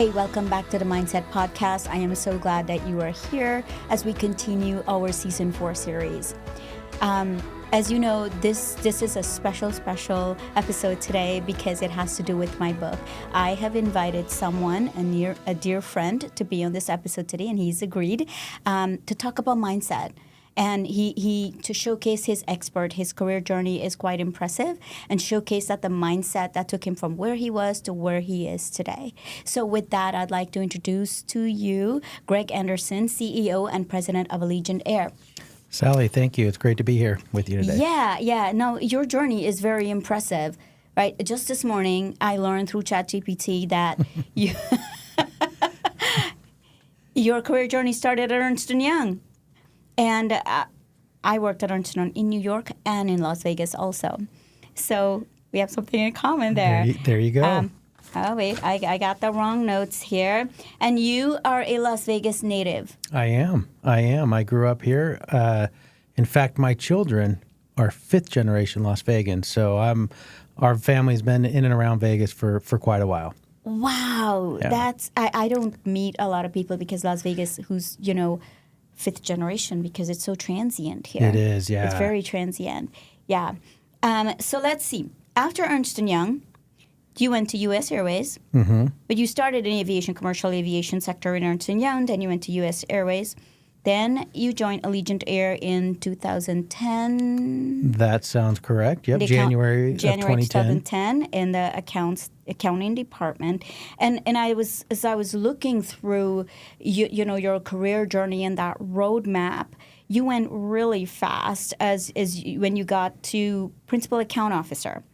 Hey, welcome back to the Mindset Podcast. I am so glad that you are here as we continue our Season 4 series. As you know, this is a special episode today because it has to do with my book. I have invited someone, a dear friend, to be on this episode today, and he's agreed to talk about mindset. And he to showcase his career journey is quite impressive, and showcase that the mindset that took him from where he was to where he is today. So with that, I'd like to introduce to you Greg Anderson, CEO and President of Allegiant Air. Sally, thank you. It's great to be here with you today. Yeah. No, your journey is very impressive, right? Just this morning, I learned through ChatGPT that your career journey started at Ernst Young. And I worked at Ernst Young in New York and in Las Vegas also. So we have something in common there. There you go. Oh, wait, I got the wrong notes here. And you are a Las Vegas native. I am. I grew up here. In fact, my children are fifth generation Las Vegans. So our family's been in and around Vegas for quite a while. Wow. Yeah. I don't meet a lot of people because Las Vegas who's, fifth generation, because it's so transient here. It is, yeah. It's very transient. Yeah. So let's see. After Ernst Young, you went to U.S. Airways, but you started in aviation, commercial aviation sector in Ernst Young, then you went to U.S. Airways. Then you joined Allegiant Air in 2010. That sounds correct. Yep, January of 2010 in the accounting department. And as I was looking through your career journey and that roadmap, you went really fast when you got to principal account officer.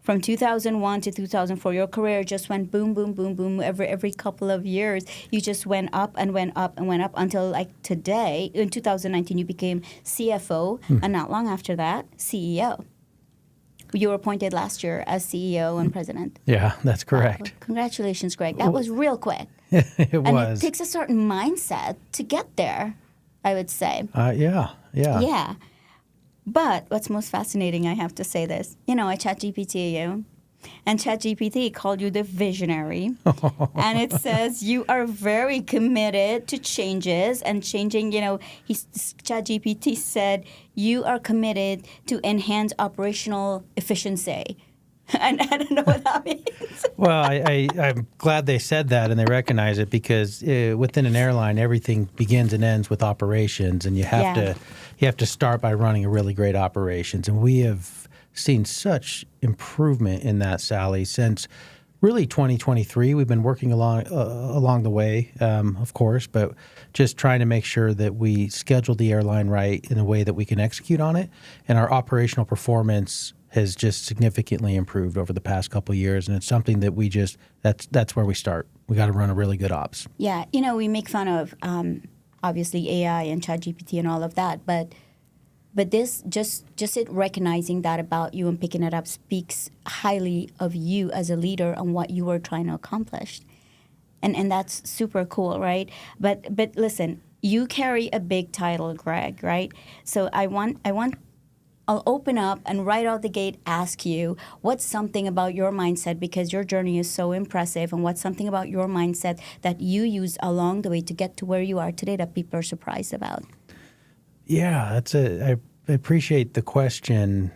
From 2001 to 2004, your career just went boom, boom, boom, boom. Every couple of years, you just went up and went up and went up until like today. In 2019, you became CFO, and not long after that, CEO. You were appointed last year as CEO and president. Yeah, that's correct. Well, congratulations, Greg. That was real quick. It and was. it takes a certain mindset to get there, I would say. Yeah. Yeah. But what's most fascinating, I have to say this, I ChatGPT you, and ChatGPT called you the visionary. And it says you are very committed to changes and changing, ChatGPT said you are committed to enhance operational efficiency. And I don't know what that means. Well, I'm glad they said that and they recognize it, because within an airline, everything begins and ends with operations, and you have to start by running a really great operations. And we have seen such improvement in that, Sally, since really 2023. We've been working along the way, of course, but just trying to make sure that we schedule the airline right in a way that we can execute on it. And our operational performance has just significantly improved over the past couple of years, and it's something that that's where we start. We got to run a really good ops. Yeah, we make fun of obviously AI and ChatGPT and all of that, but this just it recognizing that about you and picking it up speaks highly of you as a leader and what you were trying to accomplish, and that's super cool, right? But listen, you carry a big title, Greg, right? So I'll open up and right out the gate ask you, what's something about your mindset, because your journey is so impressive, and what's something about your mindset that you use along the way to get to where you are today that people are surprised about? Yeah, I appreciate the question.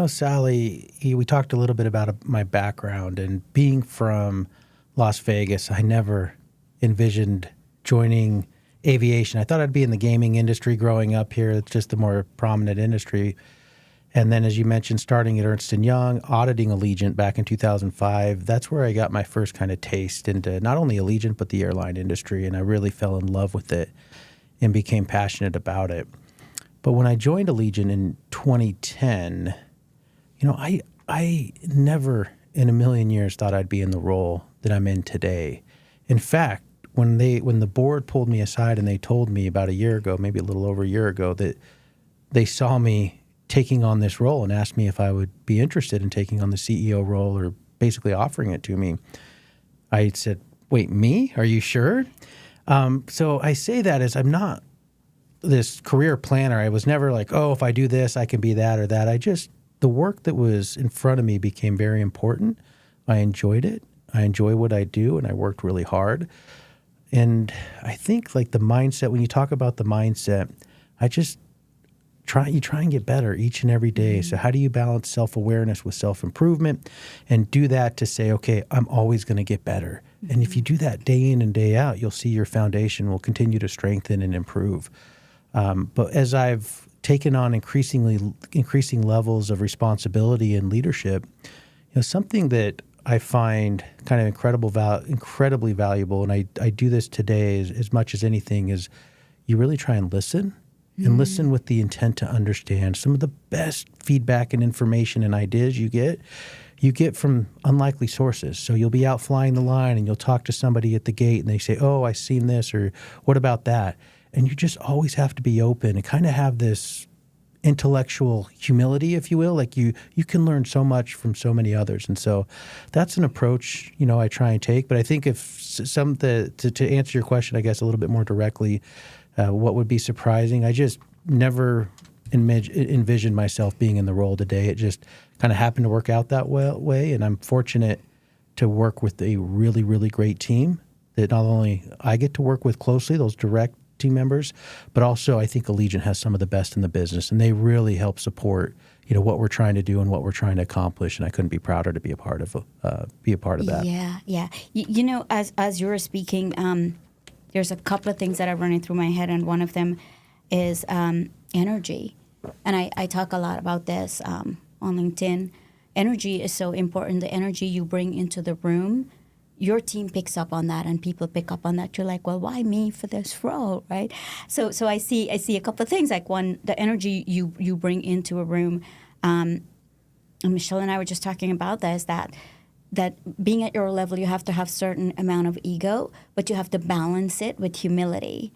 Sally, we talked a little bit about my background, and being from Las Vegas, I never envisioned joining aviation. I thought I'd be in the gaming industry growing up here. It's just the more prominent industry. And then, as you mentioned, starting at Ernst Young, auditing Allegiant back in 2005, that's where I got my first kind of taste into not only Allegiant, but the airline industry. And I really fell in love with it and became passionate about it. But when I joined Allegiant in 2010, I never in a million years thought I'd be in the role that I'm in today. In fact, when the board pulled me aside and they told me about a year ago, maybe a little over a year ago, that they saw me taking on this role and asked me if I would be interested in taking on the CEO role, or basically offering it to me, I said, wait, me? Are you sure? So I say that as I'm not this career planner. I was never like, oh, if I do this, I can be that or that. The work that was in front of me became very important. I enjoyed it. I enjoy what I do, and I worked really hard. And I think like the mindset, when you talk about the mindset, I just try and get better each and every day. So how do you balance self-awareness with self-improvement and do that to say, okay, I'm always going to get better. And if you do that day in and day out, you'll see your foundation will continue to strengthen and improve. But as I've taken on increasing levels of responsibility and leadership, something that I find kind of incredibly valuable, and I do this today as much as anything, is you really try and listen. And listen with the intent to understand. Some of the best feedback and information and ideas you get from unlikely sources. So you'll be out flying the line and you'll talk to somebody at the gate and they say, oh, I seen this, or what about that? And you just always have to be open and kind of have this intellectual humility, if you will. Like you can learn so much from so many others. And so that's an approach, I try and take. But I think if to answer your question, I guess a little bit more directly, what would be surprising? I just never envisioned myself being in the role today. It just kind of happened to work out that way, and I'm fortunate to work with a really, really great team that not only I get to work with closely, those direct team members, but also I think Allegiant has some of the best in the business, and they really help support what we're trying to do and what we're trying to accomplish. And I couldn't be prouder to be a part of that. Yeah. As you were speaking, there's a couple of things that are running through my head, and one of them is energy. And I talk a lot about this on LinkedIn. Energy is so important. The energy you bring into the room, your team picks up on that, and people pick up on that. You're like, well, why me for this role, right? So I see a couple of things. Like one, the energy you bring into a room. And Michelle and I were just talking about this, that being at your level, you have to have certain amount of ego, but you have to balance it with humility.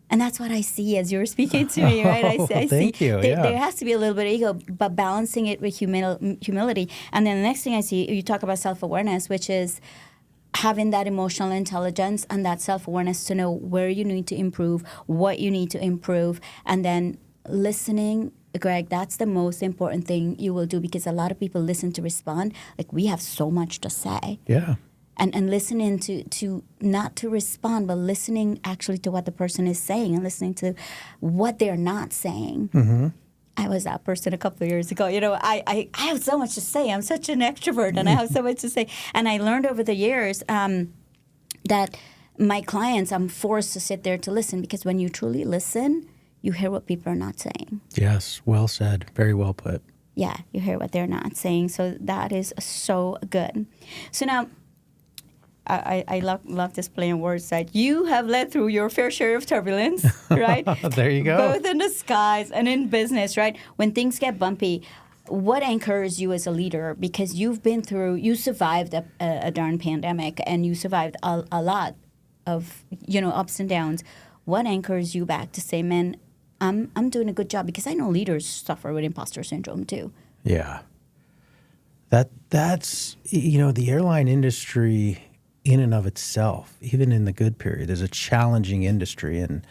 And that's what I see as you're speaking to me, right? I see. Thank you. There has to be a little bit of ego, but balancing it with humility. And then the next thing I see, you talk about self-awareness, which is having that emotional intelligence and that self-awareness to know where you need to improve, what you need to improve, and then listening. Greg, that's the most important thing you will do, because a lot of people listen to respond. Like, we have so much to say. Yeah. And listening to not to respond, but listening actually to what the person is saying and listening to what they're not saying. Mm-hmm. I was that person a couple of years ago. I have so much to say. I'm such an extrovert, and I have so much to say. And I learned over the years that my clients, I'm forced to sit there to listen, because when you truly listen, you hear what people are not saying. Yes, well said. Very well put. Yeah, you hear what they're not saying. So that is so good. So now, I love this play on words, that you have led through your fair share of turbulence, right? There you go. Both in the skies and in business, right? When things get bumpy, what anchors you as a leader? Because you survived a darn pandemic, and you survived a lot of, ups and downs. What anchors you back to say, man, I'm doing a good job? Because I know leaders suffer with imposter syndrome too. Yeah. That's the airline industry in and of itself, even in the good period, is a challenging industry. And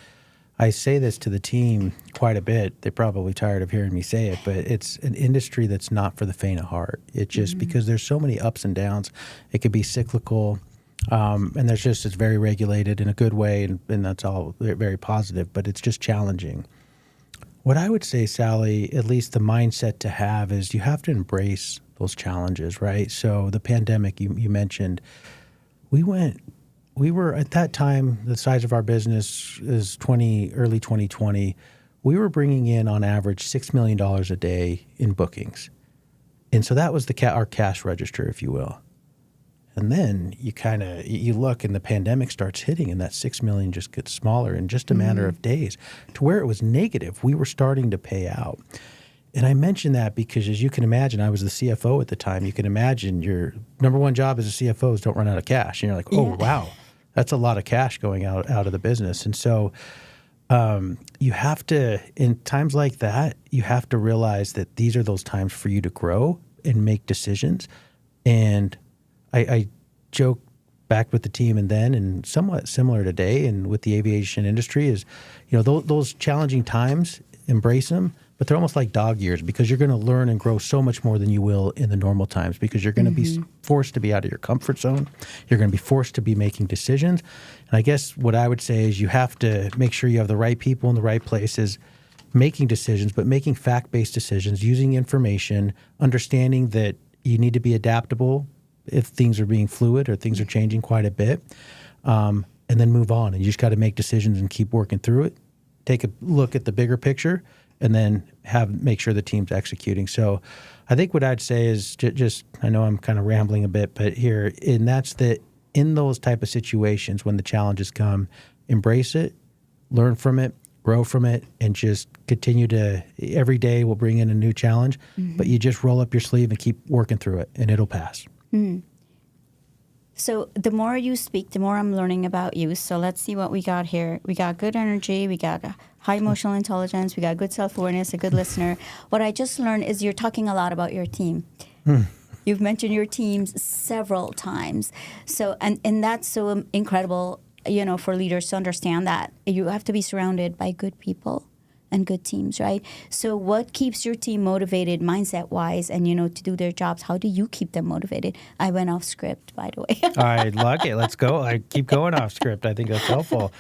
I say this to the team quite a bit. They're probably tired of hearing me say it, but it's an industry that's not for the faint of heart. It just, because there's so many ups and downs, it could be cyclical. And it's very regulated in a good way, and that's all very positive, but it's just challenging. What I would say, Sally, at least the mindset to have, is you have to embrace those challenges, right? So the pandemic you mentioned, we were at that time, the size of our business is early 2020. We were bringing in on average $6 million a day in bookings. And so that was our cash register, if you will. And then you look and the pandemic starts hitting, and that 6 million just gets smaller in just a matter of days to where it was negative. We were starting to pay out. And I mention that because, as you can imagine, I was the CFO at the time. You can imagine your number one job as a CFO is don't run out of cash. And you're like, oh, wow, that's a lot of cash going out of the business. And so you have to, in times like that, you have to realize that these are those times for you to grow and make decisions. And I joke back with the team and somewhat similar today and with the aviation industry is, those challenging times, embrace them, but they're almost like dog years because you're going to learn and grow so much more than you will in the normal times because you're going to be forced to be out of your comfort zone. You're going to be forced to be making decisions. And I guess what I would say is you have to make sure you have the right people in the right places making decisions, but making fact-based decisions, using information, understanding that you need to be adaptable if things are being fluid or things are changing quite a bit, and then move on. And you just got to make decisions and keep working through it. Take a look at the bigger picture, and then make sure the team's executing. So I think what I'd say is just I know I'm kind of rambling a bit, but here, and that's that in those type of situations when the challenges come, embrace it, learn from it, grow from it, and just continue to, every day will bring in a new challenge, but you just roll up your sleeve and keep working through it, and it'll pass. So the more you speak, the more I'm learning about you. So let's see what we got here. We got good energy. We got high emotional intelligence. We got good self-awareness, a good listener. What I just learned is you're talking a lot about your team. You've mentioned your teams several times. So, and that's so incredible, you know, for leaders to understand that you have to be surrounded by good people and good teams, right? So what keeps your team motivated mindset-wise and, you know, to do their jobs? How do you keep them motivated? I went off script, by the way. I like it. Let's go. I keep going off script. I think that's helpful.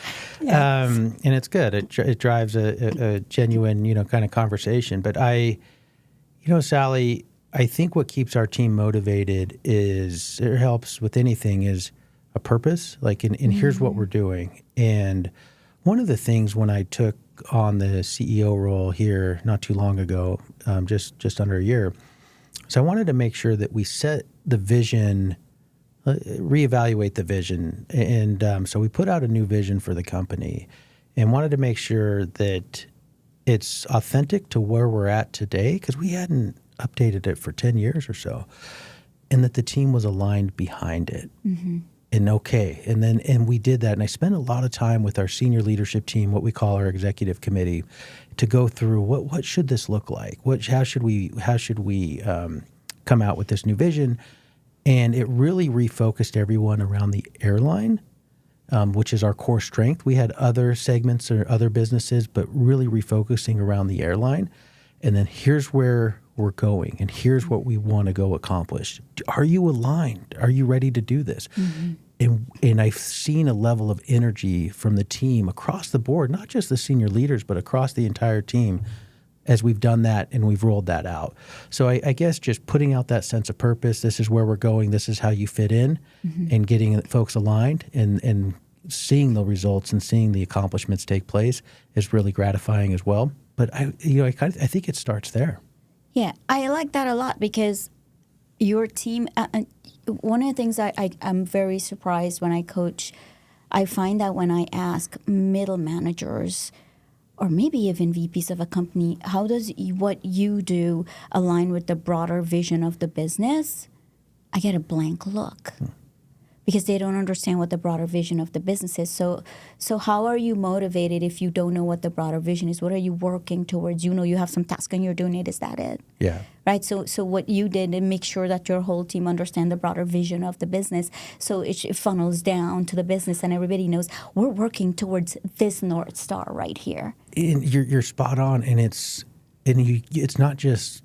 And it's good. It drives a genuine, you know, kind of conversation. But Sally, I think what keeps our team motivated it helps with anything is a purpose. Like, and here's what we're doing. And one of the things when I took on the CEO role here not too long ago, just under a year, so I wanted to make sure that we set the vision, reevaluate the vision. And so we put out a new vision for the company and wanted to make sure that it's authentic to where we're at today because we hadn't updated it for 10 years or so, and that the team was aligned behind it. And we did that. And I spent a lot of time with our senior leadership team, what we call our executive committee, to go through what should this look like? How should we come out with this new vision? And it really refocused everyone around the airline, which is our core strength. We had other segments or other businesses, but really refocusing around the airline. And then here's where we're going, and here's what we want to go accomplish. Are you aligned? Are you ready to do this? And I've seen a level of energy from the team across the board, not just the senior leaders, but across the entire team as we've done that and we've rolled that out. So I guess just putting out that sense of purpose, this is where we're going, this is how you fit in, and getting folks aligned and seeing the results and seeing the accomplishments take place is really gratifying as well. But I think it starts there. Yeah, I like that a lot because your team, one of the things I'm very surprised when I coach, I find that when I ask middle managers or maybe even VPs of a company, how does what you do align with the broader vision of the business? I get a blank look. Because they don't understand what the broader vision of the business is. So how are you motivated if you don't know what the broader vision is? What are you working towards? You know you have some task and you're doing it. Is that it? Yeah. Right? So what you did and make sure that your whole team understand the broader vision of the business. So it funnels down to the business and everybody knows we're working towards this North Star right here. And you're spot on. And it's not just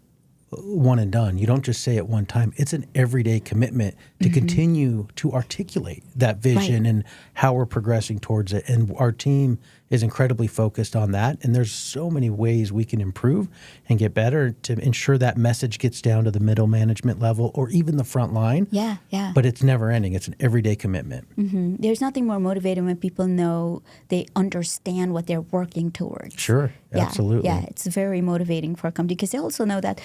one and done. You don't just say it one time. It's an everyday commitment to continue to articulate that vision and how we're progressing towards it. And our team is incredibly focused on that. And there's so many ways we can improve and get better to ensure that message gets down to the middle management level or even the front line. Yeah. But it's never ending. It's an everyday commitment. There's nothing more motivating when people know they understand what they're working towards. Sure. Absolutely. Yeah, it's very motivating for a company because they also know that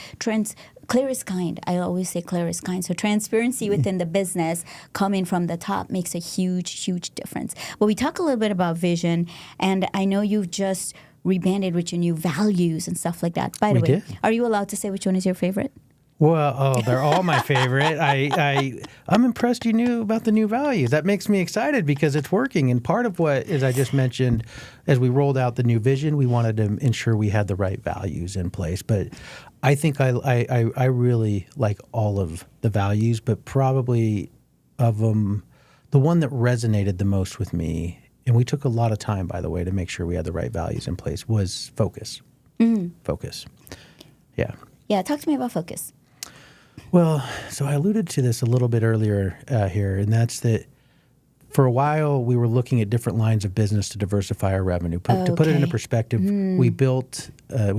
clear is kind. I always say clear is kind. So transparency within the business coming from the top makes a huge, huge difference. But we talk a little bit about vision, and I know you've just rebranded with your new values and stuff like that. By the way, are you allowed to say which one is your favorite? Well, they're all my favorite. I'm impressed you knew about the new values. That makes me excited because it's working. And part of what, as I just mentioned, as we rolled out the new vision, we wanted to ensure we had the right values in place. But I think I really like all of the values, but probably of them, the one that resonated the most with me, and we took a lot of time, by the way, to make sure we had the right values in place, was focus. Focus. Yeah. Yeah, talk to me about focus. Well, so I alluded to this a little bit earlier here, and that's that for a while we were looking at different lines of business to diversify our revenue. To put it into perspective, we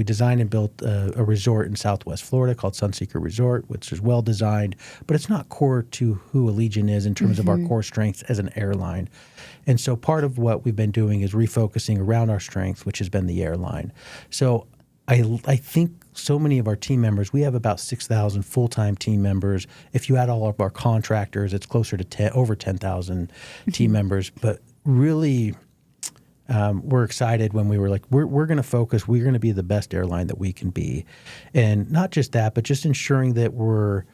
designed and built a resort in Southwest Florida called Sunseeker Resort, which is well designed, but it's not core to who Allegiant is in terms of our core strengths as an airline. And so part of what we've been doing is refocusing around our strengths, which has been the airline. So I think so many of our team members, we have about 6,000 full-time team members. If you add all of our contractors, it's closer to over 10,000 team members. But really, we're excited when we were like, we're going to focus. We're going to be the best airline that we can be. And not just that, but just ensuring that we're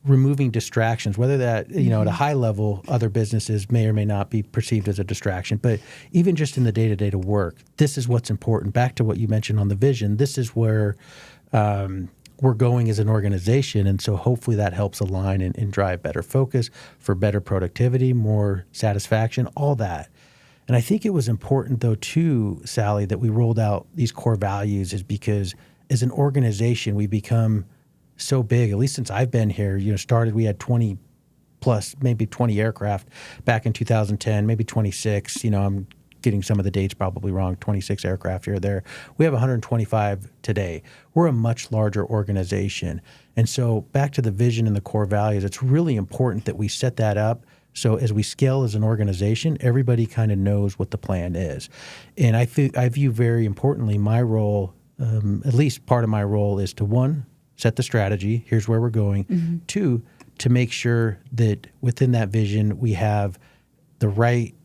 removing distractions, whether that, at a high level, other businesses may or may not be perceived as a distraction, but even just in the day-to-day to work, this is what's important. Back to what you mentioned on the vision, this is where we're going as an organization. And so hopefully that helps align and drive better focus for better productivity, more satisfaction, all that. And I think it was important, though, too, Sally, that we rolled out these core values is because as an organization, we become so big, at least since I've been here, we had 20 plus, maybe 20 aircraft back in 2010, maybe 26. I'm getting some of the dates probably wrong, 26 aircraft here or there. We have 125 today. We're a much larger organization. And so back to the vision and the core values, it's really important that we set that up so as we scale as an organization, everybody kind of knows what the plan is. And I view very importantly my role, at least part of my role, is to, one, set the strategy. Here's where we're going. Two, to make sure that within that vision we have the right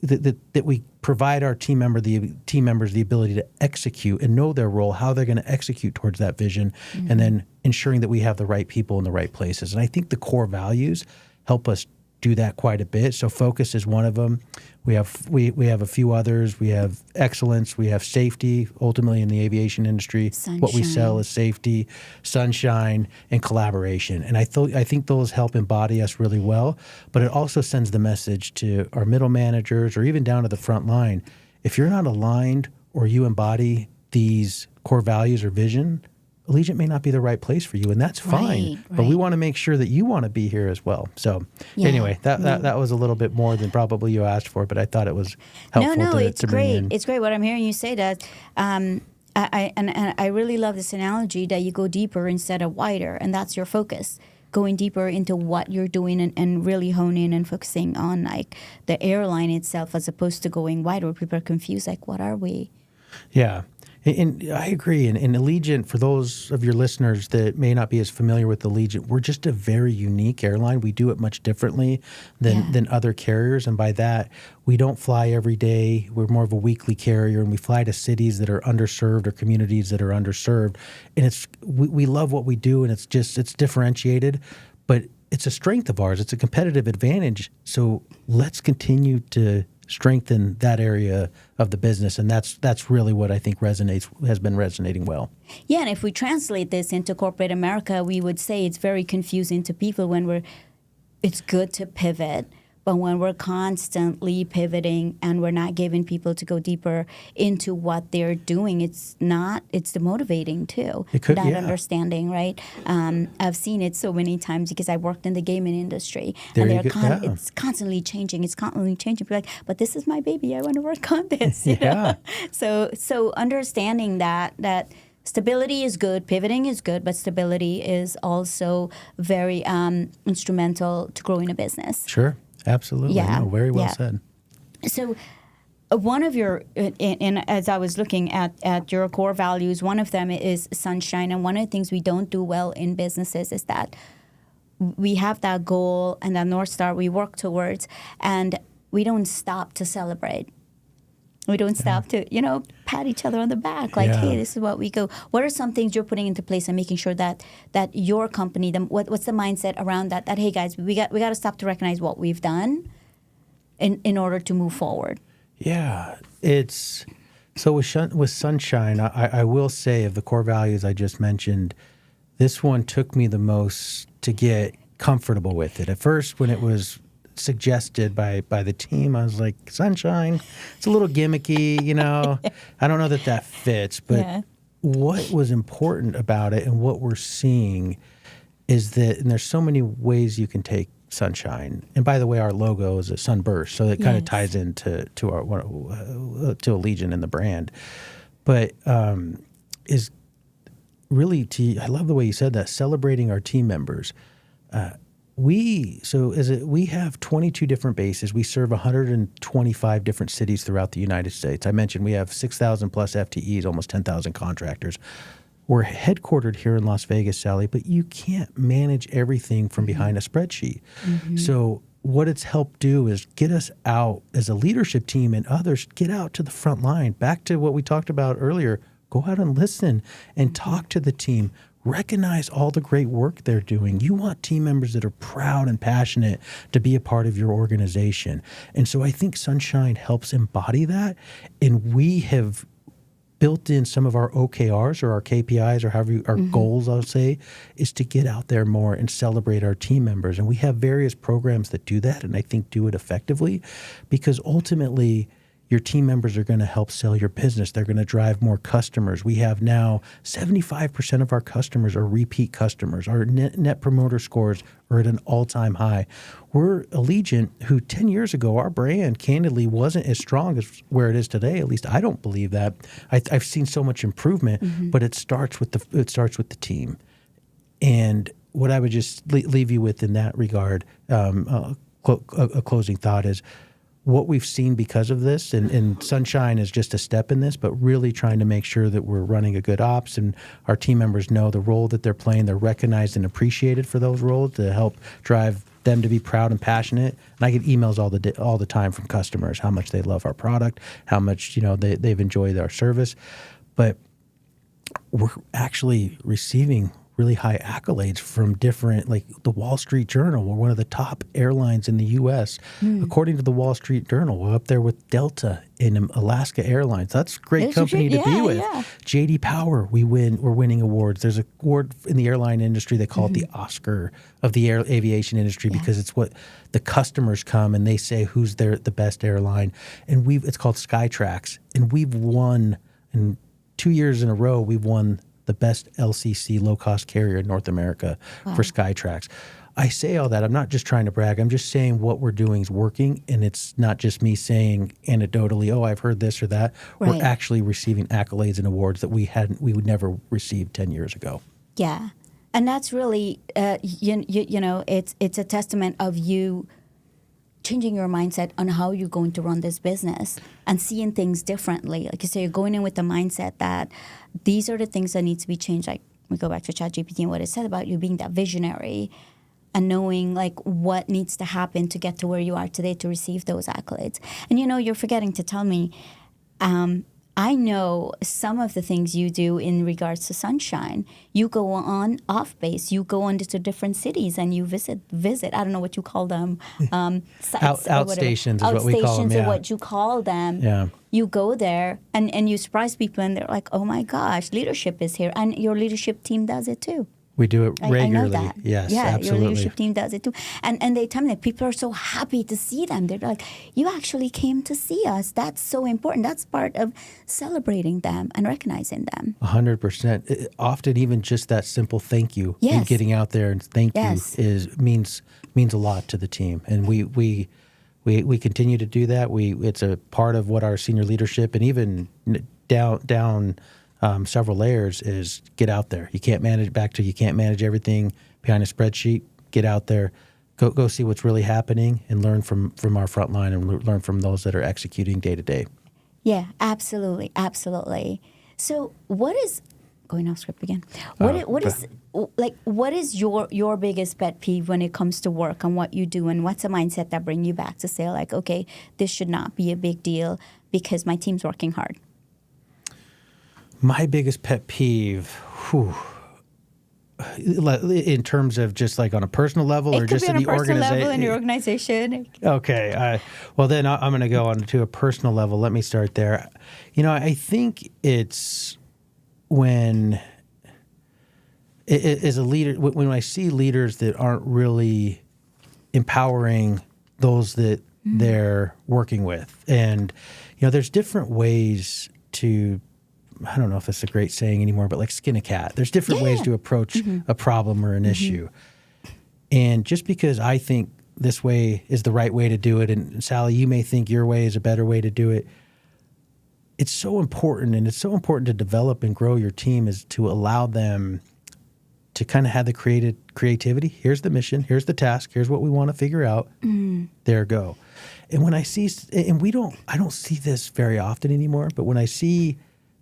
that we provide our team members the ability to execute and know their role, how they're going to execute towards that vision, and then ensuring that we have the right people in the right places. And I think the core values help us do that quite a bit. So focus is one of them. We have a few others. We have excellence. We have safety. Ultimately, in the aviation industry, what we sell is safety, sunshine, and collaboration. And I think those help embody us really well. But it also sends the message to our middle managers or even down to the front line. If you're not aligned or you embody these core values or vision, Allegiant may not be the right place for you, and that's fine. Right. But we want to make sure that you want to be here as well. So anyway, that was a little bit more than probably you asked for, but I thought it was helpful. No, it's to great. Bring in. It's great. What I'm hearing you say that, I really love this analogy that you go deeper instead of wider, and that's your focus. Going deeper into what you're doing and really honing and focusing on like the airline itself, as opposed to going wider. People are confused, like, what are we? Yeah. And I agree. And Allegiant, for those of your listeners that may not be as familiar with Allegiant, we're just a very unique airline. We do it much differently than other carriers. And by that, we don't fly every day. We're more of a weekly carrier, and we fly to cities that are underserved or communities that are underserved. And we love what we do, and it's differentiated, but it's a strength of ours. It's a competitive advantage. So let's continue to strengthen that area of the business, and that's really what I think has been resonating well. Yeah, and if we translate this into corporate America, we would say it's very confusing to people it's good to pivot, but when we're constantly pivoting and we're not giving people to go deeper into what they're doing, it's demotivating too. Understanding, right? I've seen it so many times because I worked in the gaming industry, it's constantly changing. It's constantly changing. People are like, but this is my baby. I want to work on this. You know? So understanding that stability is good, pivoting is good, but stability is also very instrumental to growing a business. Sure. Absolutely. Yeah. No, very well said. So one of your, and as I was looking at your core values, one of them is sunshine. And one of the things we don't do well in businesses is that we have that goal and that North Star we work towards, and we don't stop to celebrate. We don't stop to, pat each other on the back. Like, hey, this is what we go. What are some things you're putting into place and making sure that your company, what's the mindset around that? That, hey, guys, we got to stop to recognize what we've done in order to move forward. Yeah, it's so with sunshine. I will say of the core values I just mentioned, this one took me the most to get comfortable with it. At first, when it was suggested by the team. I was like, sunshine, it's a little gimmicky, I don't know that fits, but what was important about it and what we're seeing is that, and there's so many ways you can take sunshine. And by the way, our logo is a sunburst, so it kind of ties into to Allegiant and the brand. But is really I love the way you said that, celebrating our team members. We have 22 different bases. We serve 125 different cities throughout the United States. I mentioned we have 6,000 plus FTEs, almost 10,000 contractors. We're headquartered here in Las Vegas, Sally, but you can't manage everything from behind a spreadsheet. Mm-hmm. So what it's helped do is get us out as a leadership team and others, get out to the front line. Back to what we talked about earlier, go out and listen and talk to the team. Recognize all the great work they're doing. You want team members that are proud and passionate to be a part of your organization. And so I think Sunshine helps embody that. And we have built in some of our OKRs or our KPIs or however our goals, I'll say, is to get out there more and celebrate our team members. And we have various programs that do that, and I think do it effectively, because ultimately your team members are going to help sell your business. They're going to drive more customers. We have now 75% of our customers are repeat customers. Our net promoter scores are at an all-time high. We're Allegiant, who 10 years ago, our brand candidly wasn't as strong as where it is today. At least I don't believe that. I've seen so much improvement, but it starts with the team. And what I would just leave you with in that regard, a closing thought is, what we've seen because of this, and Sunshine is just a step in this, but really trying to make sure that we're running a good ops and our team members know the role that they're playing. They're recognized and appreciated for those roles to help drive them to be proud and passionate. And I get emails all the time from customers, how much they love our product, how much they've enjoyed our service. But we're actually receiving really high accolades from different, like the Wall Street Journal. We're one of the top airlines in the U.S. According to the Wall Street Journal, we're up there with Delta and Alaska Airlines. That's a great company to be with. Yeah. J.D. Power, we're winning awards. There's an award in the airline industry. They call it the Oscar of the aviation industry because it's what the customers come and they say who's the best airline. And it's called Skytrax. And we've won, in 2 years in a row, we've won the best LCC low-cost carrier in North America for Skytrax. I say all that. I'm not just trying to brag. I'm just saying what we're doing is working, and it's not just me saying anecdotally, oh, I've heard this or that. Right. We're actually receiving accolades and awards that we would never receive 10 years ago. Yeah, and that's really, it's a testament of you changing your mindset on how you're going to run this business and seeing things differently. Like you say, you're going in with the mindset that these are the things that need to be changed. Like we go back to ChatGPT and what it said about you being that visionary and knowing like what needs to happen to get to where you are today to receive those accolades. And you're forgetting to tell me, I know some of the things you do in regards to Sunshine. You go on off base. You go into different cities and you visit. I don't know what you call them. Sites outstations is what we call them. Outstations or what you call them. Yeah. You go there and you surprise people and they're like, oh my gosh, leadership is here. And your leadership team does it too. We do it regularly. I know that. Yes, yeah, absolutely. Your leadership team does it too. And they tell me that people are so happy to see them. They're like, you actually came to see us. That's so important. That's part of celebrating them and recognizing them. 100%. Often even just that simple thank you and getting out there and thank you means a lot to the team. And we continue to do that. It's a part of what our senior leadership and even down several layers is get out there. You can't manage everything behind a spreadsheet. Get out there, go see what's really happening and learn from our front line and learn from those that are executing day to day. Yeah, absolutely. So what is, going off script again, what is your biggest pet peeve when it comes to work and what you do, and what's a mindset that bring you back to say like, okay, this should not be a big deal because my team's working hard? My biggest pet peeve, in terms of just like on a personal level or just in the organization? It could be on a personal level in your organization. Okay. Well, then I'm going to go on to a personal level. Let me start there. I think it's when, as a leader, when I see leaders that aren't really empowering those that they're working with. And, there's different ways to, I don't know if it's a great saying anymore, but like skin a cat. There's different ways to approach a problem or an issue. And just because I think this way is the right way to do it, and Sally, you may think your way is a better way to do it, it's so important, and it's so important to develop and grow your team, is to allow them to kind of have the creativity. Here's the mission. Here's the task. Here's what we want to figure out. There go. And when I see, and I don't see this very often anymore, but when I see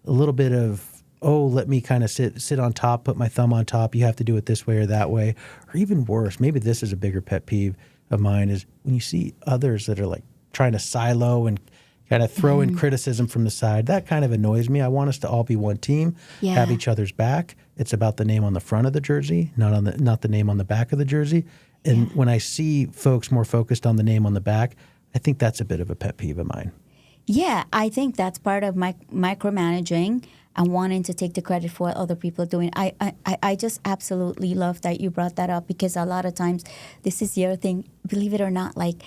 a little bit of, let me kind of sit on top, put my thumb on top, you have to do it this way or that way, or even worse, maybe this is a bigger pet peeve of mine, is when you see others that are like trying to silo and kind of throw in criticism from the side. That kind of annoys me. I want us to all be one team, have each other's back. It's about the name on the front of the jersey, not the name on the back of the jersey. And when I see folks more focused on the name on the back, I think that's a bit of a pet peeve of mine. Yeah, I think that's part of micromanaging and wanting to take the credit for what other people are doing. I just absolutely love that you brought that up, because a lot of times this is the other thing, believe it or not, like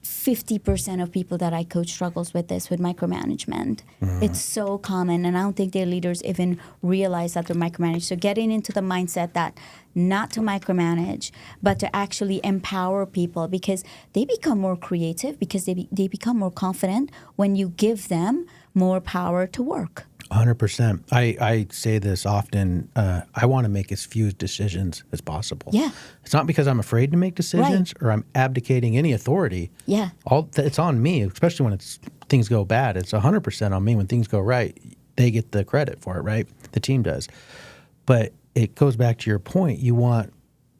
50% of people that I coach struggles with this, with micromanagement. It's so common, and I don't think their leaders even realize that they're micromanaged. So getting into the mindset that not to micromanage, but to actually empower people, because they become more creative, because they become more confident when you give them more power to work. 100%. I say this often. I want to make as few decisions as possible. Yeah. It's not because I'm afraid to make decisions or I'm abdicating any authority. Yeah. It's on me, especially when things go bad. It's 100% on me. When things go right, they get the credit for it, right? The team does. But it goes back to your point. You want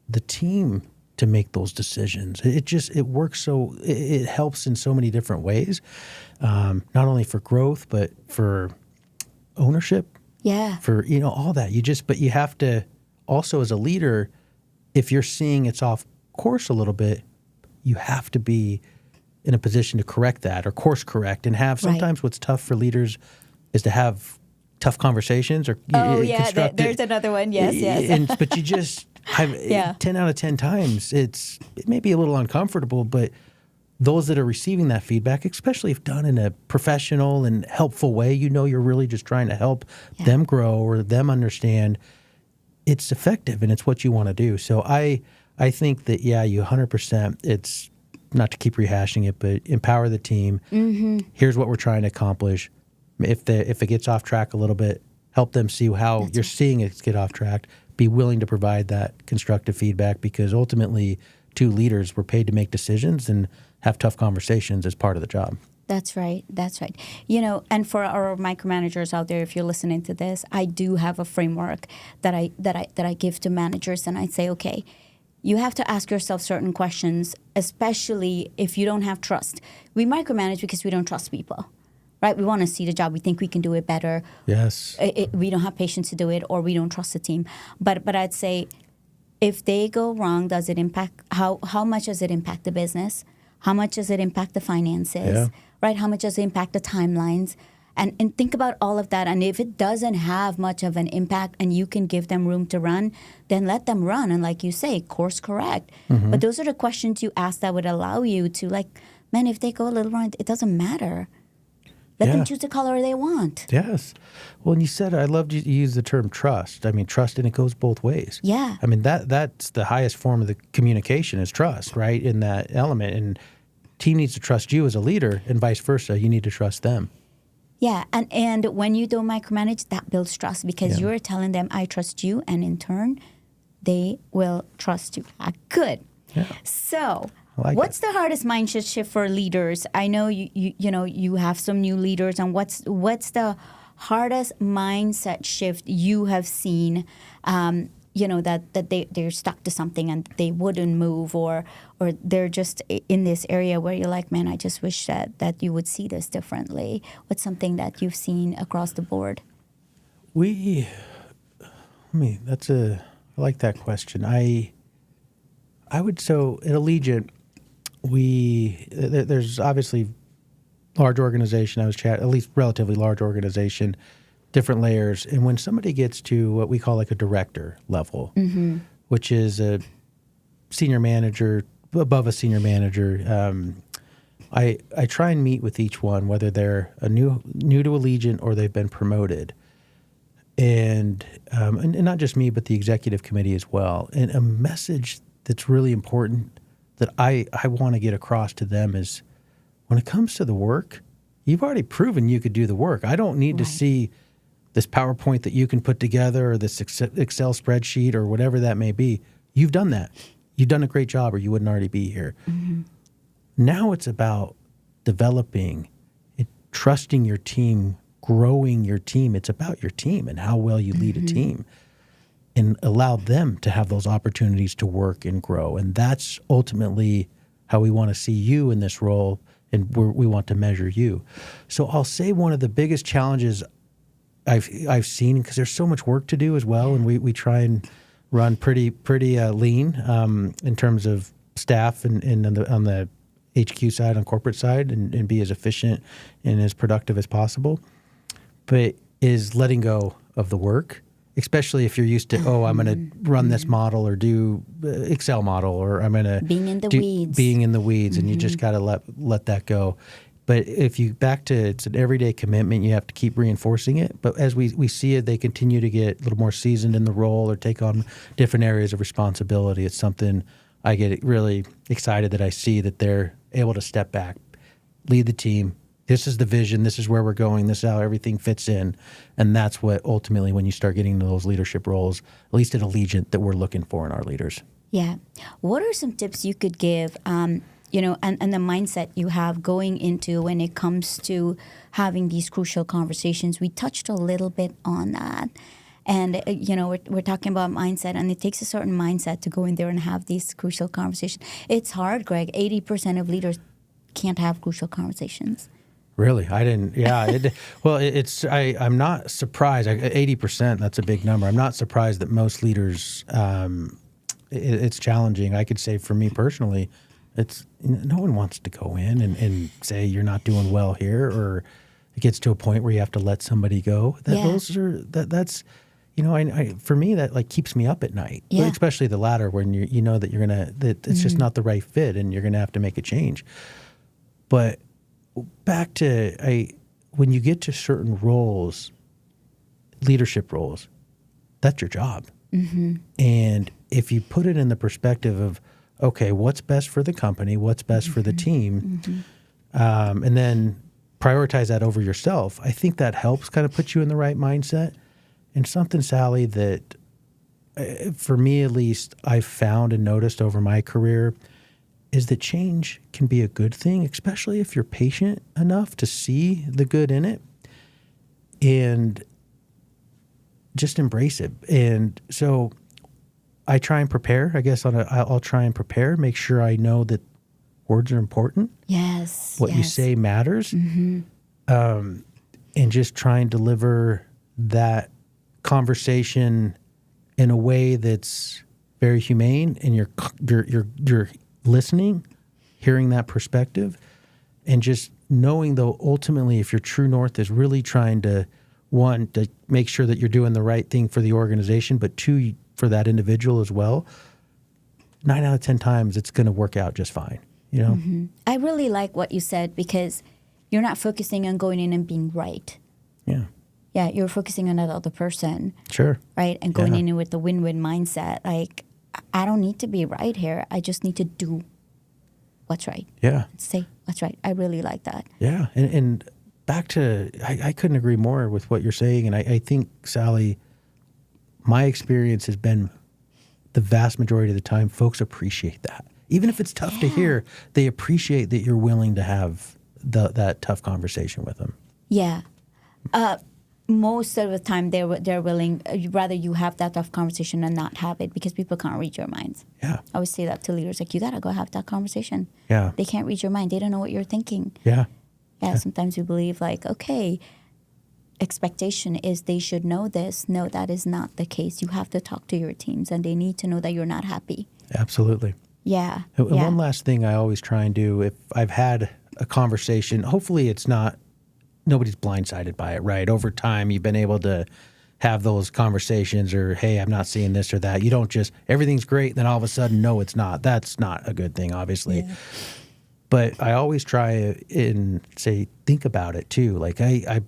the team to make those decisions. It works it helps in so many different ways, not only for growth, but for ownership, for all that. But you have to also, as a leader, if you're seeing it's off course a little bit, you have to be in a position to correct that, or course correct, and have sometimes what's tough for leaders is to have tough conversations, or there's another one. Yes. But you just 10 out of 10 times it may be a little uncomfortable, but those that are receiving that feedback, especially if done in a professional and helpful way, you're really just trying to help them grow or them understand, it's effective and it's what you want to do. So I think that, you 100%, it's not to keep rehashing it, but empower the team. Here's what we're trying to accomplish. If it gets off track a little bit, help them see how you're seeing it get off track. Be willing to provide that constructive feedback, because ultimately, two leaders were paid to make decisions and have tough conversations as part of the job. That's right. And for our micromanagers out there, if you're listening to this, I do have a framework that I give to managers, and I say, okay, you have to ask yourself certain questions, especially if you don't have trust. We micromanage because we don't trust people, right? We want to see the job. We think we can do it better. Yes. We don't have patience to do it, or we don't trust the team. But I'd say, if they go wrong, does it impact, how much does it impact the business? How much does it impact the finances, right? How much does it impact the timelines? And think about all of that. And if it doesn't have much of an impact and you can give them room to run, then let them run. And like you say, course correct. But those are the questions you ask that would allow you to, if they go a little wrong, it doesn't matter. Let them choose the color they want. Yes. Well, and you said, I loved you use the term trust. I mean, trust, and it goes both ways. Yeah. I mean, that's the highest form of the communication is trust, right, in that element. And team needs to trust you as a leader, and vice versa. You need to trust them. Yeah. And when you don't micromanage, that builds trust, because you're telling them, I trust you, and in turn, they will trust you. Good. Yeah. So... what's the hardest mindset shift for leaders? I know you have some new leaders, and what's the hardest mindset shift you have seen? That they're stuck to something and they wouldn't move, or they're just in this area where you're like, man, I just wish that you would see this differently. What's something that you've seen across the board? I like that question. I would, so at Allegiant, there's obviously large organization. I was at least relatively large organization, different layers. And when somebody gets to what we call like a director level, which is a senior manager, above a senior manager, I try and meet with each one, whether they're new to Allegiant or they've been promoted, and not just me, but the executive committee as well. And a message that's really important that I want to get across to them is, when it comes to the work, you've already proven you could do the work. I don't need to see this PowerPoint that you can put together or this Excel spreadsheet or whatever that may be. You've done that. You've done a great job, or you wouldn't already be here. Mm-hmm. Now it's about developing, trusting your team, growing your team. It's about your team and how well you lead a team, and allow them to have those opportunities to work and grow. And that's ultimately how we want to see you in this role, and we want to measure you. So I'll say one of the biggest challenges I've seen, because there's so much work to do as well, and we try and run pretty lean in terms of staff and on the HQ side, on corporate side, and be as efficient and as productive as possible. But is letting go of the work, especially if you're used to, I'm going to run this model or do Excel model, or I'm going to being in the weeds, and you just got to let that go. But if you it's an everyday commitment, you have to keep reinforcing it. But as we see it, they continue to get a little more seasoned in the role or take on different areas of responsibility. It's something I get really excited that I see that they're able to step back, lead the team. This is the vision. This is where we're going. This is how everything fits in. And that's what ultimately, when you start getting into those leadership roles, at least at Allegiant, that we're looking for in our leaders. Yeah. What are some tips you could give, and the mindset you have going into when it comes to having these crucial conversations? We touched a little bit on that. And, we're talking about mindset, and it takes a certain mindset to go in there and have these crucial conversations. It's hard, Greg. 80% of leaders can't have crucial conversations. Really? I didn't. Yeah. I'm not surprised. 80%, that's a big number. I'm not surprised that most leaders, it's challenging. I could say for me personally, no one wants to go in and say you're not doing well here, or it gets to a point where you have to let somebody go. That's for me, that keeps me up at night, especially the latter, when you know that that it's just not the right fit and you're going to have to make a change. But back to when you get to certain roles, leadership roles, that's your job. Mm-hmm. And if you put it in the perspective of, okay, what's best for the company, what's best for the team, and then prioritize that over yourself, I think that helps kind of put you in the right mindset. And something, Sally, that for me at least, I've found and noticed over my career is that change can be a good thing, especially if you're patient enough to see the good in it and just embrace it. And so I try and prepare, I guess. I'll try and prepare, make sure I know that words are important. Yes. What you say matters. Mm-hmm. And just try and deliver that conversation in a way that's very humane, and you're listening, hearing that perspective, and just knowing, though, ultimately, if your true north is really trying to, one, to make sure that you're doing the right thing for the organization, but two, for that individual as well, 9 out of 10 times it's going to work out just fine. Mm-hmm. I really like what you said, because you're not focusing on going in and being right. Yeah. Yeah, you're focusing on that other person. Sure. Right? And going in with the win-win mindset. I don't need to be right here. I just need to do what's right. Yeah. Say what's right. I really like that. Yeah. And back to, I couldn't agree more with what you're saying. And I think, Sally, my experience has been the vast majority of the time, folks appreciate that. Even if it's tough to hear, they appreciate that you're willing to have that tough conversation with them. Yeah. Most of the time, they're willing. Rather you have that tough conversation and not have it, because people can't read your minds. Yeah. I always say that to leaders, you got to go have that conversation. Yeah. They can't read your mind. They don't know what you're thinking. Yeah. Yeah. Sometimes we believe okay, expectation is they should know this. No, that is not the case. You have to talk to your teams, and they need to know that you're not happy. Absolutely. Yeah. And one last thing I always try and do, if I've had a conversation, hopefully nobody's blindsided by it, right? Over time, you've been able to have those conversations or, hey, I'm not seeing this or that. You don't just, everything's great, then all of a sudden, no, it's not. That's not a good thing, obviously. Yeah. But I always try and say, think about it too. Like I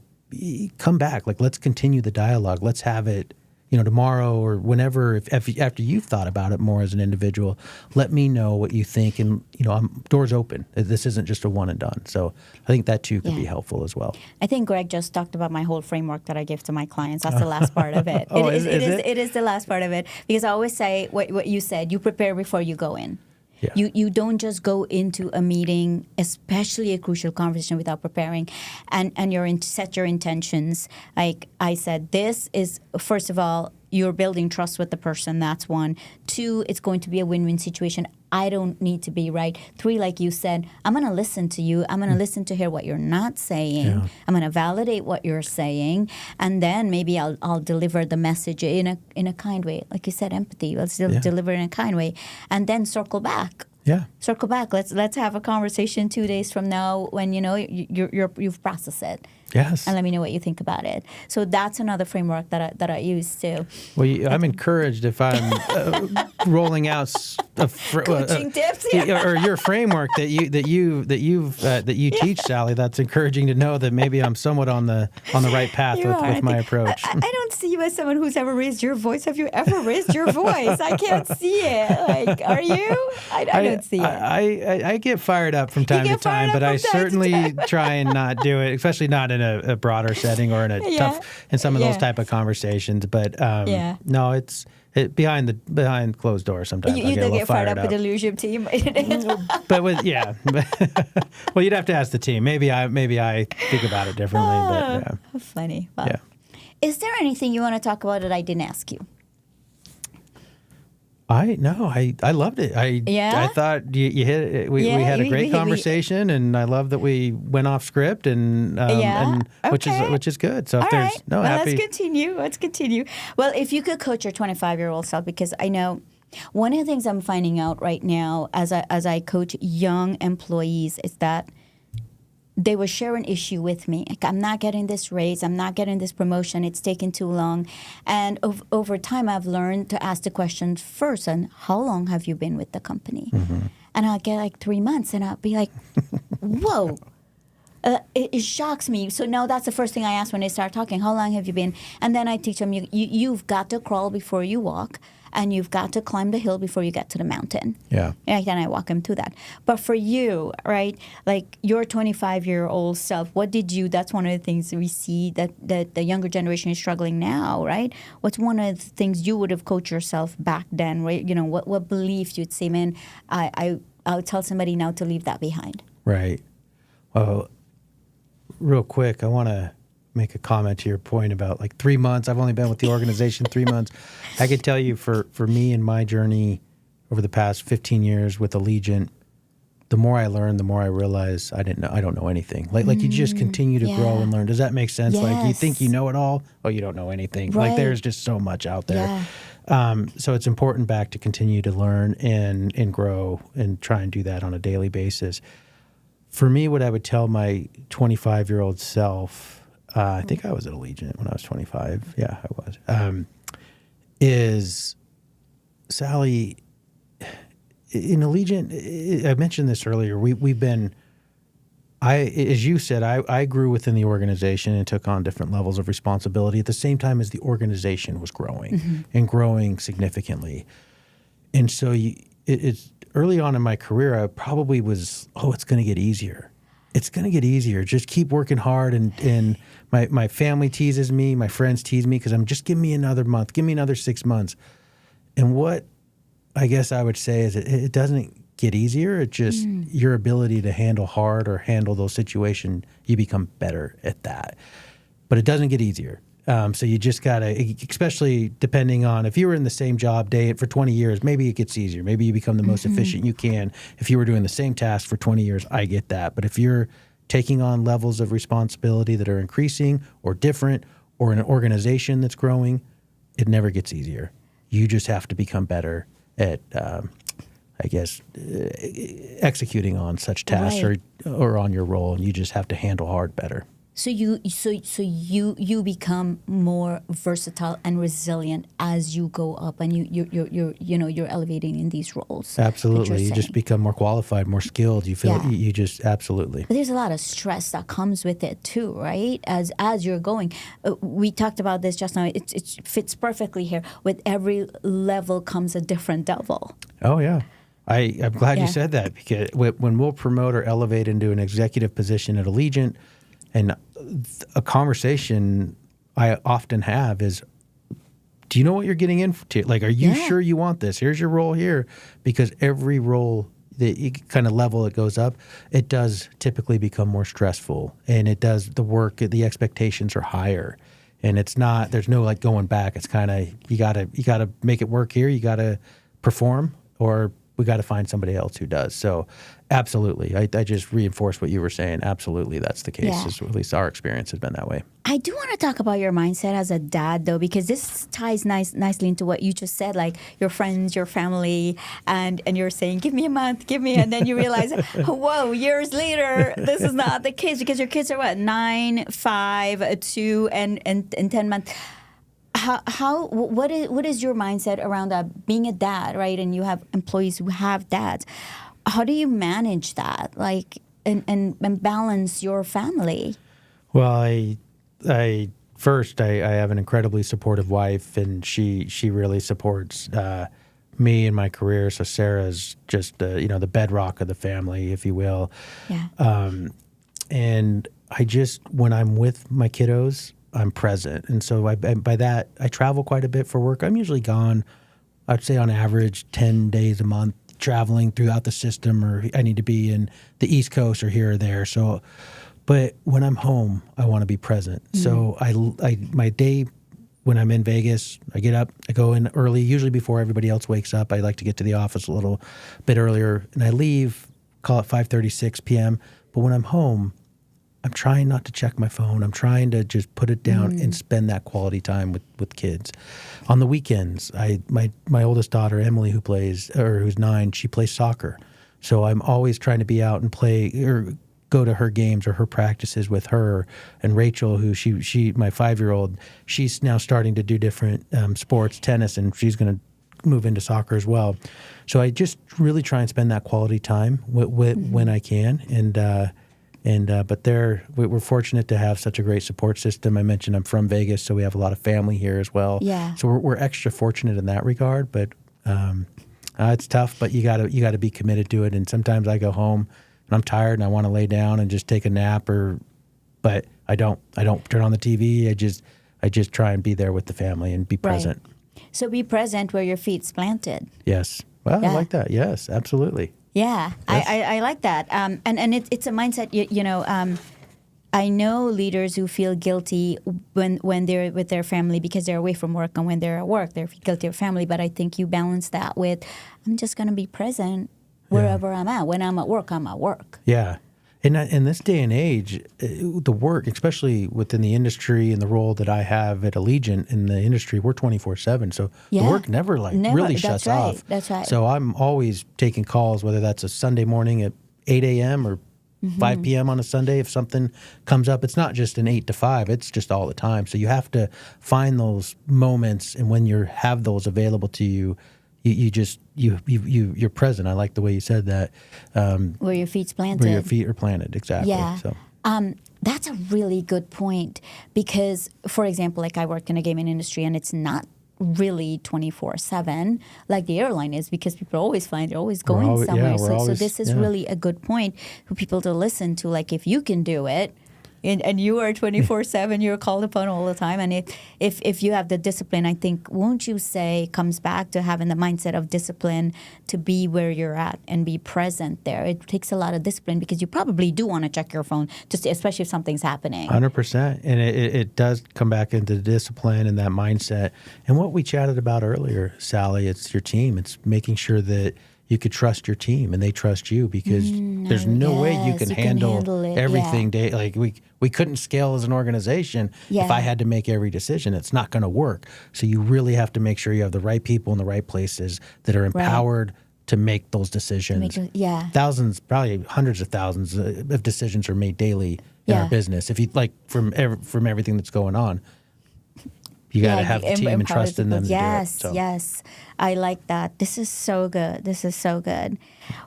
come back, like let's continue the dialogue. Let's have it, tomorrow or whenever, if after you've thought about it more as an individual, let me know what you think. And, doors open. This isn't just a one and done. So I think that too could be helpful as well. I think Greg just talked about my whole framework that I give to my clients. That's the last part of it. Oh, It is the last part of it, because I always say what you said, you prepare before you go in. Yeah. You don't just go into a meeting, especially a crucial conversation, without preparing, and set your intentions. Like I said, this is, first of all, you're building trust with the person. That's one. 2, it's going to be a win-win situation. I don't need to be right. 3, like you said, I'm going to listen to you. I'm going to listen to hear what you're not saying. Yeah. I'm going to validate what you're saying, and then maybe I'll deliver the message in a kind way. Like you said, empathy. Let's deliver in a kind way, and then circle back. Yeah. Circle back. Let's have a conversation 2 days from now when you've processed it. Yes. And let me know what you think about it. So that's another framework that I use too. Well, I'm encouraged if I'm rolling out Coaching tips, or your framework that you teach, Sally. That's encouraging to know that maybe I'm somewhat on the right path with my approach. I don't see you as someone who's ever raised your voice. Have you ever raised your voice? I can't see it. Like, are you? I don't see it. I get fired up from time to time, but I certainly try and not do it, especially not in a broader setting or in some of those type of conversations. But no, it's behind closed doors sometimes. You do get fired up with the leadership team. But well, you'd have to ask the team. Maybe I think about it differently. But funny. Wow. Yeah. Is there anything you want to talk about that I didn't ask you? I loved it. I thought you hit it. We had a great conversation, and I love that we went off script, and which is good. So if there's happy. Let's continue. Well, if you could coach your 25-year-old self, because I know one of the things I'm finding out right now as I coach young employees is that they will share an issue with me. Like, I'm not getting this raise. I'm not getting this promotion. It's taking too long. And over time, I've learned to ask the question first, and how long have you been with the company? Mm-hmm. And I'll get like 3 months, and I'll be like, whoa. It shocks me. So now that's the first thing I ask when they start talking. How long have you been? And then I teach them, you've got to crawl before you walk. And you've got to climb the hill before you get to the mountain. Yeah. And then I walk them through that. But for you, right, like your 25-year-old self, that's one of the things we see that the younger generation is struggling now, right? What's one of the things you would have coached yourself back then, right? What belief you'd say, man, I'll tell somebody now to leave that behind. Right. Well, real quick, I want to make a comment to your point about like 3 months. I've only been with the organization 3 months. I can tell you for me and my journey over the past 15 years with Allegiant, the more I learn, the more I realize I don't know anything. Like you just continue to grow and learn. Does that make sense? Yes. Like you think you know it all, you don't know anything. Right. Like there's just so much out there. Yeah. So it's important back to continue to learn and grow and try and do that on a daily basis. For me, what I would tell my 25-year-old self, I think I was at Allegiant when I was 25. Yeah, I was. Is Sally, in Allegiant, I mentioned this earlier, we've been, as you said, I grew within the organization and took on different levels of responsibility at the same time as the organization was growing and growing significantly. And so it's early on in my career, I probably was, it's going to get easier. It's going to get easier. Just keep working hard. And my family teases me. My friends tease me because give me another month. Give me another 6 months. And what I guess I would say is it doesn't get easier. It just your ability to handle hard or handle those situations, you become better at that. But it doesn't get easier. So you just got to, especially depending on if you were in the same job for 20 years, maybe it gets easier. Maybe you become the most efficient you can. If you were doing the same task for 20 years, I get that. But if you're taking on levels of responsibility that are increasing or different or in an organization that's growing, it never gets easier. You just have to become better at, executing on such tasks or on your role, and you just have to handle hard better. So you become more versatile and resilient as you go up, and you're elevating in these roles. Absolutely. You just become more qualified, more skilled. You feel you just absolutely. But there's a lot of stress that comes with it too, right? As you're going, we talked about this just now. It fits perfectly here. With every level comes a different devil. Oh yeah. I'm glad you said that, because when we'll promote or elevate into an executive position at Allegiant, and a conversation I often have is, do you know what you're getting into? Like, are you sure you want this? Here's your role here. Because every role, the kind of level it goes up, it does typically become more stressful. And it does, the work, the expectations are higher. And it's not, there's no like going back. It's kind of, you gotta make it work here. You gotta perform, or we got to find somebody else who does. So absolutely. I just reinforce what you were saying. Absolutely. That's the case. Yeah. At least our experience has been that way. I do want to talk about your mindset as a dad, though, because this ties nicely into what you just said, like your friends, your family, and you're saying, give me a month, and then you realize, whoa, years later, this is not the case, because your kids are what, 9, 5, 2, and 10 months. What is your mindset around that, being a dad, right? And you have employees who have dads. How do you manage that, like, and balance your family? Well, I have an incredibly supportive wife, and she really supports me in my career. So Sarah's just the bedrock of the family, if you will. Yeah. And I just, when I'm with my kiddos, I'm present. And so by that, I travel quite a bit for work. I'm usually gone, I'd say on average, 10 days a month, traveling throughout the system, or I need to be in the East Coast or here or there. So, but when I'm home, I want to be present. Mm-hmm. So my day when I'm in Vegas, I get up, I go in early, usually before everybody else wakes up. I like to get to the office a little bit earlier, and I leave, call it 5:36 p.m. But when I'm home, I'm trying not to check my phone. I'm trying to just put it down and spend that quality time with kids. On the weekends, my oldest daughter, Emily, who's 9, she plays soccer. So I'm always trying to be out and play or go to her games or her practices with her. And Rachel, who she my 5-year-old, she's now starting to do different sports, tennis, and she's going to move into soccer as well. So I just really try and spend that quality time when I can. But we're fortunate to have such a great support system. I mentioned I'm from Vegas, so we have a lot of family here as well. Yeah. So we're extra fortunate in that regard. But it's tough. But you gotta be committed to it. And sometimes I go home and I'm tired and I want to lay down and just take a nap. But I don't turn on the TV. I just try and be there with the family and be present. Right. So be present where your feet's planted. Yes. Well, I like that. Yes, absolutely. Yeah, yes. I like that. And it's a mindset, I know leaders who feel guilty when they're with their family because they're away from work, and when they're at work, they're guilty of family. But I think you balance that with, I'm just going to be present wherever I'm at. When I'm at work, I'm at work. Yeah. In this day and age, the work, especially within the industry and the role that I have at Allegiant in the industry, we're 24/7. So the work never really shuts off. That's right. So I'm always taking calls, whether that's a Sunday morning at 8 a.m. or 5 p.m. on a Sunday. If something comes up, it's not just an 8 to 5. It's just all the time. So you have to find those moments, and when you have those available to you, you're present. I like the way you said that. Where your feet's planted. Where your feet are planted, exactly. Yeah. So. That's a really good point, because, for example, like I work in a gaming industry, and it's not really 24/7 like the airline is, because people are always flying, they're always going somewhere. So this is really a good point for people to listen to. Like, if you can do it, and you are 24/7, you're called upon all the time. And if you have the discipline, I think, won't you say, comes back to having the mindset of discipline to be where you're at and be present there. It takes a lot of discipline, because you probably do want to check your phone, just especially if something's happening. 100%. And it does come back into discipline and that mindset. And what we chatted about earlier, Sally, it's your team. It's making sure that you could trust your team and they trust you, because there's no way you can handle everything. Like we couldn't scale as an organization if I had to make every decision. It's not going to work. So you really have to make sure you have the right people in the right places that are empowered to make those decisions. Thousands, probably hundreds of thousands of decisions are made daily in our business. If you like from everything that's going on, you got to have the team and trust in them to do it. So. Yes. I like that. This is so good.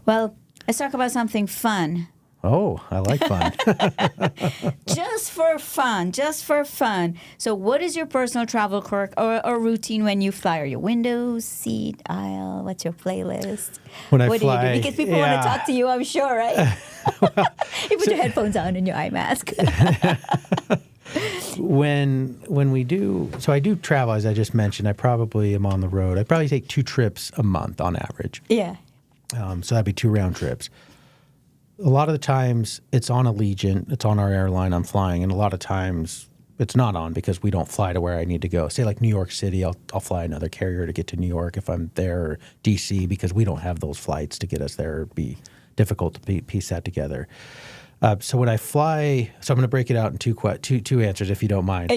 Well, let's talk about something fun. Oh, I like fun. Just for fun. So what is your personal travel quirk or routine when you fly? Are you window, seat, aisle? What's your playlist? What do fly, you do? Because people want to talk to you, I'm sure, right? You put your headphones on and your eye mask. When we do, so I do travel, as I just mentioned. I probably am on the road. I probably take 2 trips a month on average. Yeah. So that'd be 2 round trips. A lot of the times it's on Allegiant, it's on our airline I'm flying, and a lot of times it's not on because we don't fly to where I need to go. Say like New York City, I'll fly another carrier to get to New York if I'm there, or DC, because we don't have those flights to get us there. It'd be difficult to piece that together. So when I fly, so I'm going to break it out in two answers if you don't mind.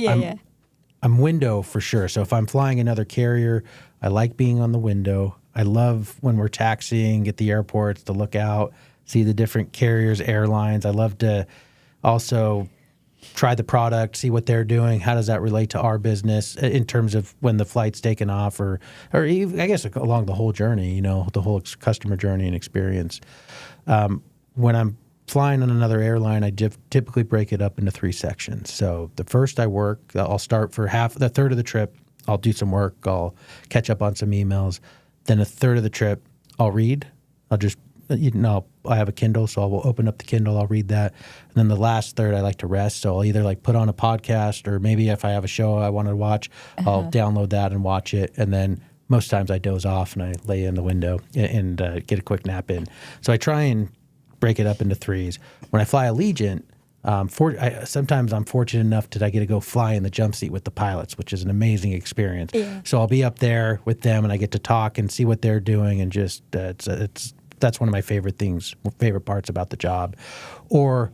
I'm window for sure. So if I'm flying another carrier, I like being on the window. I love when we're taxiing at the airports to look out, see the different carriers, airlines. I love to also try the product, see what they're doing. How does that relate to our business in terms of when the flight's taken off, or even, I guess along the whole journey, the whole customer journey and experience. When I'm flying on another airline, I typically break it up into 3 sections. So the first I work, I'll start for the third of the trip. I'll do some work. I'll catch up on some emails. Then a third of the trip, I'll read. I'll just I have a Kindle, so I'll open up the Kindle, I'll read that. And then the last third, I like to rest. So I'll either like put on a podcast, or maybe if I have a show I want to watch, I'll download that and watch it. And then most times I doze off and I lay in the window and get a quick nap in. So I try and break it up into 3s. When I fly Allegiant, sometimes I'm fortunate enough that I get to go fly in the jump seat with the pilots, which is an amazing experience. Yeah. So I'll be up there with them and I get to talk and see what they're doing, and just that's one of my favorite parts about the job. Or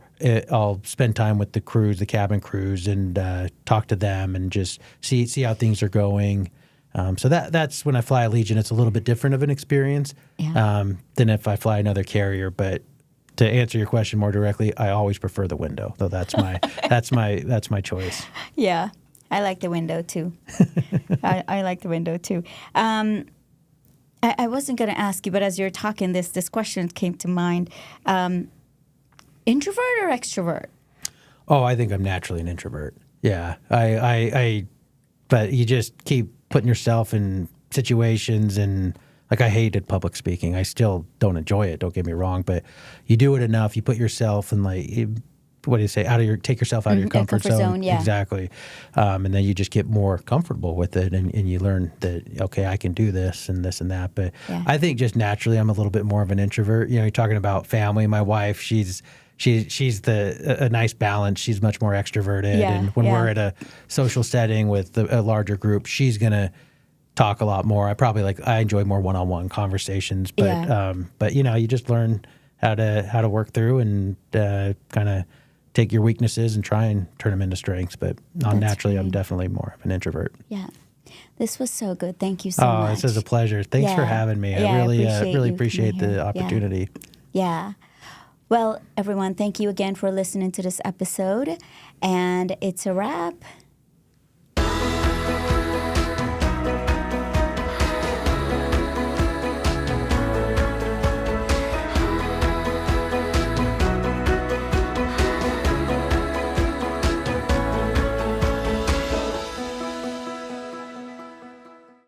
I'll spend time with the crews, the cabin crews, and talk to them and just see how things are going. So that's when I fly Allegiant. It's a little bit different of an experience than if I fly another carrier. But to answer your question more directly, I always prefer the window. Though that's my choice. Yeah, I like the window too. I like the window too. I wasn't going to ask you, but as you're talking, this question came to mind. Introvert or extrovert? Oh, I think I'm naturally an introvert. Yeah, but you just keep putting yourself in situations, and like I hated public speaking. I still don't enjoy it. Don't get me wrong, but you do it enough. You put yourself in what do you say? Take yourself out of your comfort zone. Yeah. Exactly. And then you just get more comfortable with it, and you learn that, okay, I can do this and this and that. But I think just naturally I'm a little bit more of an introvert. You're talking about family. My wife, she's a nice balance. She's much more extroverted. And when we're at a social setting with a larger group, she's going to talk a lot more. I enjoy more one-on-one conversations, but you just learn how to work through and kind of take your weaknesses and try and turn them into strengths. But naturally, I'm definitely more of an introvert. Yeah. This was so good. Thank you so much. Oh, this is a pleasure. Thanks for having me. I really appreciate the opportunity. Yeah. Well, everyone, thank you again for listening to this episode. And it's a wrap.